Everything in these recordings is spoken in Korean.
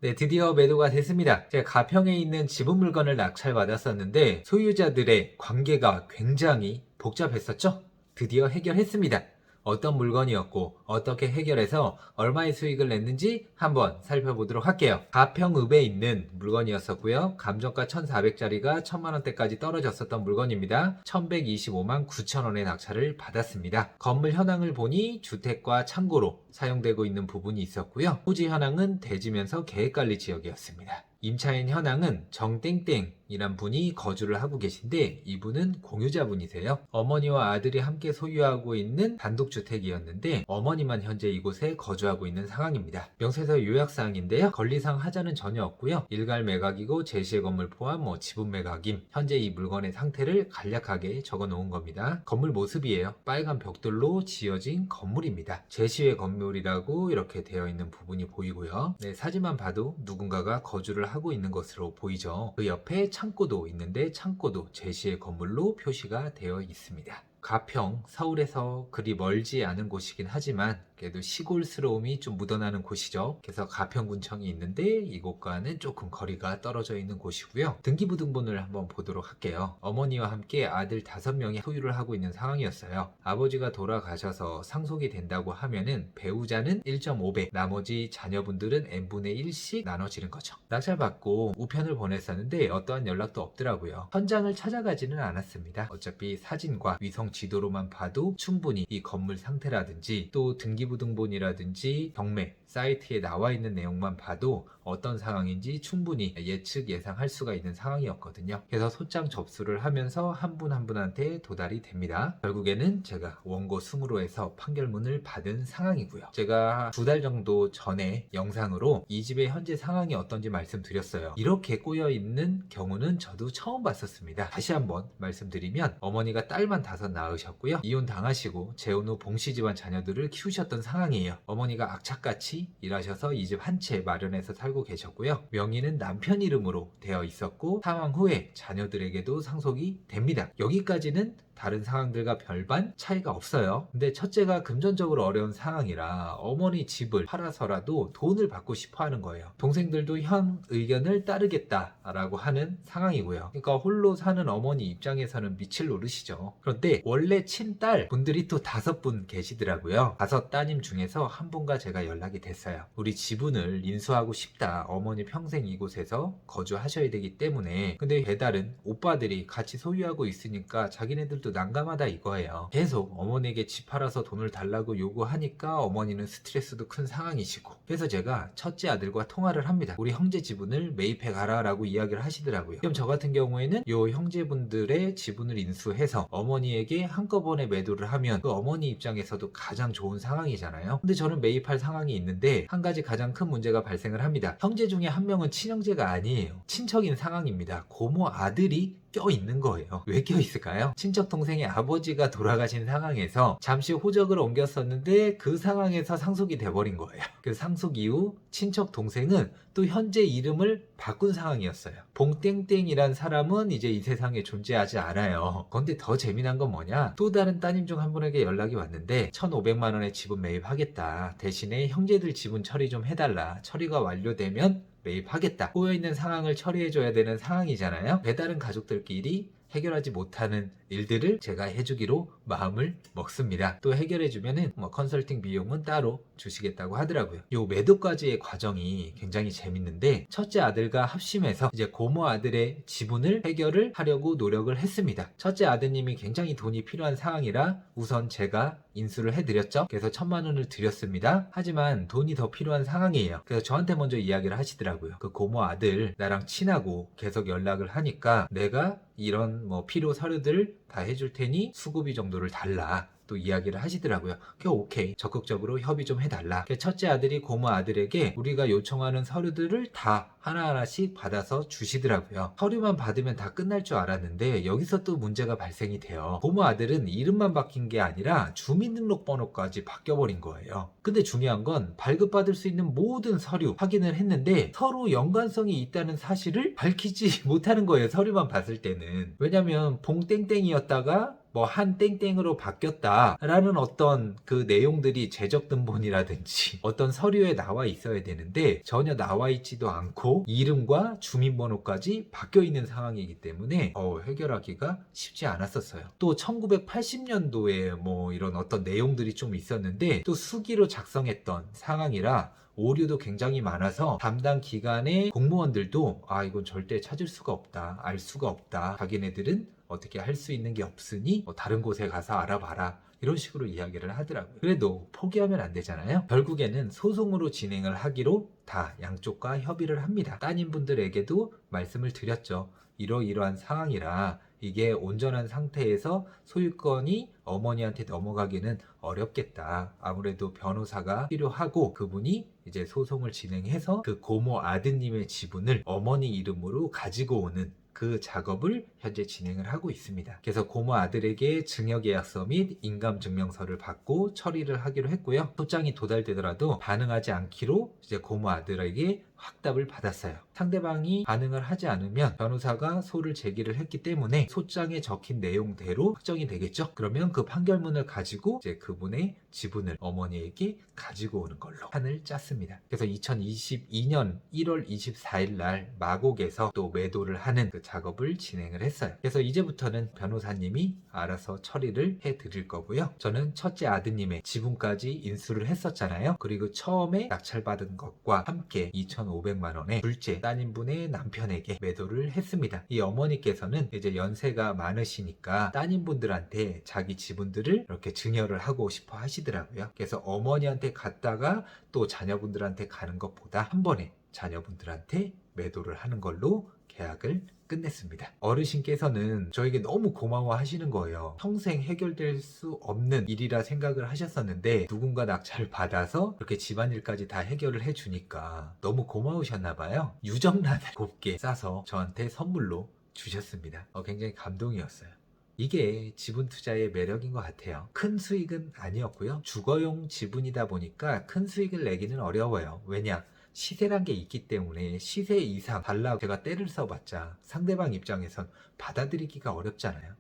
네, 드디어 매도가 됐습니다. 제가 가평에 있는 지분 물건을 낙찰받았었는데 소유자들의 관계가 굉장히 복잡했었죠? 드디어 해결했습니다. 어떤 물건이었고 어떻게 해결해서 얼마의 수익을 냈는지 한번 살펴보도록 할게요. 가평읍에 있는 물건이었었고요. 감정가 1,400짜리가 1,000만원대까지 떨어졌었던 물건입니다. 1,125만 9천원의 낙찰을 받았습니다. 건물 현황을 보니 주택과 창고로 사용되고 있는 부분이 있었고요. 토지 현황은 대지면서 계획관리 지역이었습니다. 임차인 현황은 정땡땡이란 분이 거주를 하고 계신데 이분은 공유자분이세요. 어머니와 아들이 함께 소유하고 있는 단독주택이었는데 어머니만 현재 이곳에 거주하고 있는 상황입니다. 명세서 요약사항인데요. 권리상 하자는 전혀 없고요. 일괄 매각이고 제시의 건물 포함 지분 매각임. 현재 이 물건의 상태를 간략하게 적어 놓은 겁니다. 건물 모습이에요. 빨간 벽돌로 지어진 건물입니다. 제시의 건물이라고 이렇게 되어 있는 부분이 보이고요. 네, 사진만 봐도 누군가가 거주를 하고 있는 것으로 보이죠. 그 옆에 창고도 있는데 창고도 제시의 건물로 표시가 되어 있습니다. 가평, 서울에서 그리 멀지 않은 곳이긴 하지만 그래도 시골스러움이 좀 묻어나는 곳이죠. 그래서 가평군청이 있는데 이곳과는 조금 거리가 떨어져 있는 곳이고요. 등기부등본을 한번 보도록 할게요. 어머니와 함께 아들 5명이 소유를 하고 있는 상황이었어요. 아버지가 돌아가셔서 상속이 된다고 하면은 배우자는 1.5배, 나머지 자녀분들은 n분의 1씩 나눠지는 거죠. 낙찰받고 우편을 보냈었는데 어떠한 연락도 없더라고요. 현장을 찾아가지는 않았습니다. 어차피 사진과 위성 지도로만 봐도 충분히 이 건물 상태라든지 또 등기부등본이라든지 경매 사이트에 나와 있는 내용만 봐도 어떤 상황인지 충분히 예측 예상할 수가 있는 상황이었거든요. 그래서 소장 접수를 하면서 한 분 한 분한테 도달이 됩니다. 결국에는 제가 원고 승으로 해서 판결문을 받은 상황이고요. 제가 2달 정도 전에 영상으로 이 집의 현재 상황이 어떤지 말씀드렸어요. 이렇게 꼬여있는 경우는 저도 처음 봤었습니다. 다시 한번 말씀드리면 어머니가 딸만 5 낳으셨고요. 이혼 당하시고 재혼 후 봉씨 집안 자녀들을 키우셨던 상황이에요. 어머니가 악착같이 일하셔서 이 집 한 채 마련해서 살고 계셨고요. 명의는 남편 이름으로 되어 있었고 사망 후에 자녀들에게도 상속이 됩니다. 여기까지는 다른 상황들과 별반 차이가 없어요. 근데 첫째가 금전적으로 어려운 상황이라 어머니 집을 팔아서라도 돈을 받고 싶어 하는 거예요. 동생들도 현 의견을 따르겠다라고 하는 상황이고요. 그러니까 홀로 사는 어머니 입장에서는 미칠 노릇이죠. 그런데 원래 친딸 분들이 또 5분 계시더라고요. 5 따님 중에서 한 분과 제가 연락이 됐어요. 우리 지분을 인수하고 싶다. 어머니 평생 이곳에서 거주하셔야 되기 때문에. 근데 배달은 오빠들이 같이 소유하고 있으니까 자기네들도 난감하다 이거예요. 계속 어머니에게 집 팔아서 돈을 달라고 요구하니까 어머니는 스트레스도 큰 상황이시고. 그래서 제가 첫째 아들과 통화를 합니다. 우리 형제 지분을 매입해 가라 라고 이야기를 하시더라고요. 그럼 저 같은 경우에는 요 형제분들의 지분을 인수해서 어머니에게 한꺼번에 매도를 하면 그 어머니 입장에서도 가장 좋은 상황이잖아요. 근데 저는 매입할 상황이 있는데 한 가지 가장 큰 문제가 발생을 합니다. 형제 중에 한 명은 친형제가 아니에요. 친척인 상황입니다. 고모 아들이 껴있는 거예요. 왜 껴있을까요? 친척 동생의 아버지가 돌아가신 상황에서 잠시 호적을 옮겼었는데 그 상황에서 상속이 돼버린 거예요. 그 상속 이후 친척 동생은 또 현재 이름을 바꾼 상황이었어요. 봉땡땡이란 사람은 이제 이 세상에 존재하지 않아요. 그런데 더 재미난 건 뭐냐? 또 다른 따님 중 한 분에게 연락이 왔는데 1,500만 원의 지분 매입하겠다. 대신에 형제들 지분 처리 좀 해달라. 처리가 완료되면 매입하겠다. 꼬여있는 상황을 처리해줘야 되는 상황이잖아요. 배다른 가족들끼리 해결하지 못하는 일들을 제가 해주기로 마음을 먹습니다. 또 해결해주면은 컨설팅 비용은 따로 주시겠다고 하더라고요. 요 매도까지의 과정이 굉장히 재밌는데 첫째 아들과 합심해서 이제 고모 아들의 지분을 해결을 하려고 노력을 했습니다. 첫째 아드님이 굉장히 돈이 필요한 상황이라 우선 제가 인수를 해드렸죠. 그래서 1,000만 원을 드렸습니다. 하지만 돈이 더 필요한 상황이에요. 그래서 저한테 먼저 이야기를 하시더라고요. 그 고모 아들 나랑 친하고 계속 연락을 하니까 내가 이런 필요 서류들 다 해줄 테니 수고비 정도를 달라. 또 이야기를 하시더라고요. 그게 오케이. 적극적으로 협의 좀 해달라. 첫째 아들이 고모 아들에게 우리가 요청하는 서류들을 다 하나하나씩 받아서 주시더라고요. 서류만 받으면 다 끝날 줄 알았는데 여기서 또 문제가 발생이 돼요. 고모 아들은 이름만 바뀐 게 아니라 주민등록번호까지 바뀌어버린 거예요. 근데 중요한 건 발급받을 수 있는 모든 서류 확인을 했는데 서로 연관성이 있다는 사실을 밝히지 못하는 거예요. 서류만 봤을 때는. 왜냐면 봉땡땡이었다가 뭐 한 땡땡으로 바뀌었다라는 어떤 그 내용들이 재적 등본이라든지 어떤 서류에 나와 있어야 되는데 전혀 나와 있지도 않고 이름과 주민번호까지 바뀌어 있는 상황이기 때문에 해결하기가 쉽지 않았었어요. 또 1980년도에 뭐 이런 어떤 내용들이 좀 있었는데 또 수기로 작성했던 상황이라 오류도 굉장히 많아서 담당 기관의 공무원들도 이건 절대 찾을 수가 없다, 알 수가 없다, 자기네들은 어떻게 할 수 있는 게 없으니 다른 곳에 가서 알아봐라, 이런 식으로 이야기를 하더라고요. 그래도 포기하면 안 되잖아요. 결국에는 소송으로 진행을 하기로 다 양쪽과 협의를 합니다. 따님분들에게도 말씀을 드렸죠. 이러이러한 상황이라 이게 온전한 상태에서 소유권이 어머니한테 넘어가기는 어렵겠다. 아무래도 변호사가 필요하고 그분이 이제 소송을 진행해서 그 고모 아드님의 지분을 어머니 이름으로 가지고 오는 그 작업을 현재 진행을 하고 있습니다. 그래서 고모 아들에게 증여계약서 및 인감증명서를 받고 처리를 하기로 했고요. 소장이 도달되더라도 반응하지 않기로 이제 고모 아들에게 확답을 받았어요. 상대방이 반응을 하지 않으면 변호사가 소를 제기를 했기 때문에 소장에 적힌 내용대로 확정이 되겠죠. 그러면 그 판결문을 가지고 이제 그분의 지분을 어머니에게 가지고 오는 걸로 판을 짰습니다. 그래서 2022년 1월 24일 날 마곡에서 또 매도를 하는 그 작업을 진행을 했어요. 그래서 이제부터는 변호사님이 알아서 처리를 해드릴 거고요. 저는 첫째 아드님의 지분까지 인수를 했었잖아요. 그리고 처음에 낙찰받은 것과 함께 2,500만 원에 둘째 따님분의 남편에게 매도를 했습니다. 이 어머니께서는 이제 연세가 많으시니까 따님분들한테 자기 지분들을 이렇게 증여를 하고 싶어 하시더라고요. 그래서 어머니한테 갔다가 또 자녀분들한테 가는 것보다 한 번에 자녀분들한테 매도를 하는 걸로 계약을 끝냈습니다. 어르신께서는 저에게 너무 고마워 하시는 거예요. 평생 해결될 수 없는 일이라 생각을 하셨었는데 누군가 낙찰을 받아서 그렇게 집안일까지 다 해결을 해주니까 너무 고마우셨나 봐요. 유정란을 곱게 싸서 저한테 선물로 주셨습니다. 굉장히 감동이었어요. 이게 지분 투자의 매력인 것 같아요. 큰 수익은 아니었고요. 주거용 지분이다 보니까 큰 수익을 내기는 어려워요. 왜냐? 시세란 게 있기 때문에 시세 이상 달라고 제가 때를 써봤자 상대방 입장에선 받아들이기가 어렵잖아요.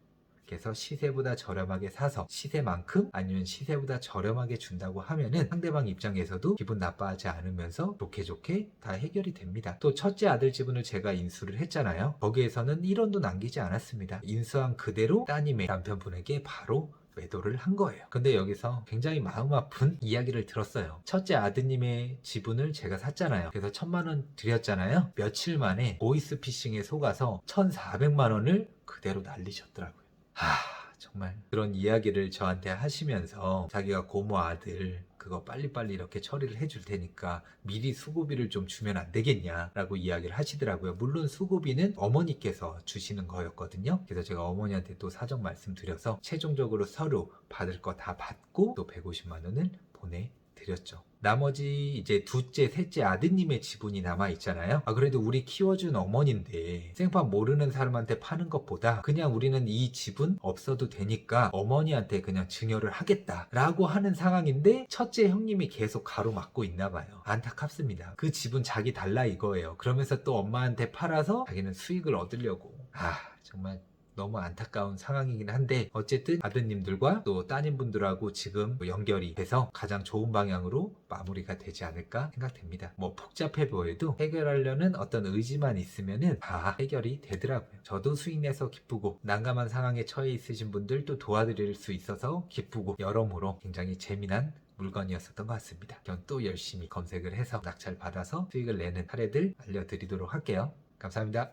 그래서 시세보다 저렴하게 사서 시세만큼 아니면 시세보다 저렴하게 준다고 하면은 상대방 입장에서도 기분 나빠하지 않으면서 좋게 다 해결이 됩니다. 또 첫째 아들 지분을 제가 인수를 했잖아요. 거기에서는 1원도 남기지 않았습니다. 인수한 그대로 따님의 남편분에게 바로 매도를 한 거예요. 근데 여기서 굉장히 마음 아픈 이야기를 들었어요. 첫째 아드님의 지분을 제가 샀잖아요. 그래서 1,000만 원 드렸잖아요. 며칠 만에 보이스피싱에 속아서 1,400만 원을 그대로 날리셨더라고요. 정말 그런 이야기를 저한테 하시면서 자기가 고모 아들 그거 빨리빨리 이렇게 처리를 해줄 테니까 미리 수고비를 좀 주면 안 되겠냐라고 이야기를 하시더라고요. 물론 수고비는 어머니께서 주시는 거였거든요. 그래서 제가 어머니한테 또 사정 말씀드려서 최종적으로 서류 받을 거 다 받고 또 150만 원을 보내드렸죠. 나머지 이제 둘째, 셋째 아드님의 지분이 남아 있잖아요. 그래도 우리 키워준 어머니인데 생판 모르는 사람한테 파는 것보다 그냥 우리는 이 지분 없어도 되니까 어머니한테 그냥 증여를 하겠다라고 하는 상황인데 첫째 형님이 계속 가로막고 있나 봐요. 안타깝습니다. 그 지분 자기 달라 이거예요. 그러면서 또 엄마한테 팔아서 자기는 수익을 얻으려고. 정말 너무 안타까운 상황이긴 한데 어쨌든 아드님들과 또 따님분들하고 지금 연결이 돼서 가장 좋은 방향으로 마무리가 되지 않을까 생각됩니다. 뭐 복잡해 보여도 해결하려는 어떤 의지만 있으면은 다 해결이 되더라고요. 저도 수익 내서 기쁘고 난감한 상황에 처해 있으신 분들도 도와드릴 수 있어서 기쁘고 여러모로 굉장히 재미난 물건이었었던 것 같습니다. 전 또 열심히 검색을 해서 낙찰 받아서 수익을 내는 사례들 알려드리도록 할게요. 감사합니다.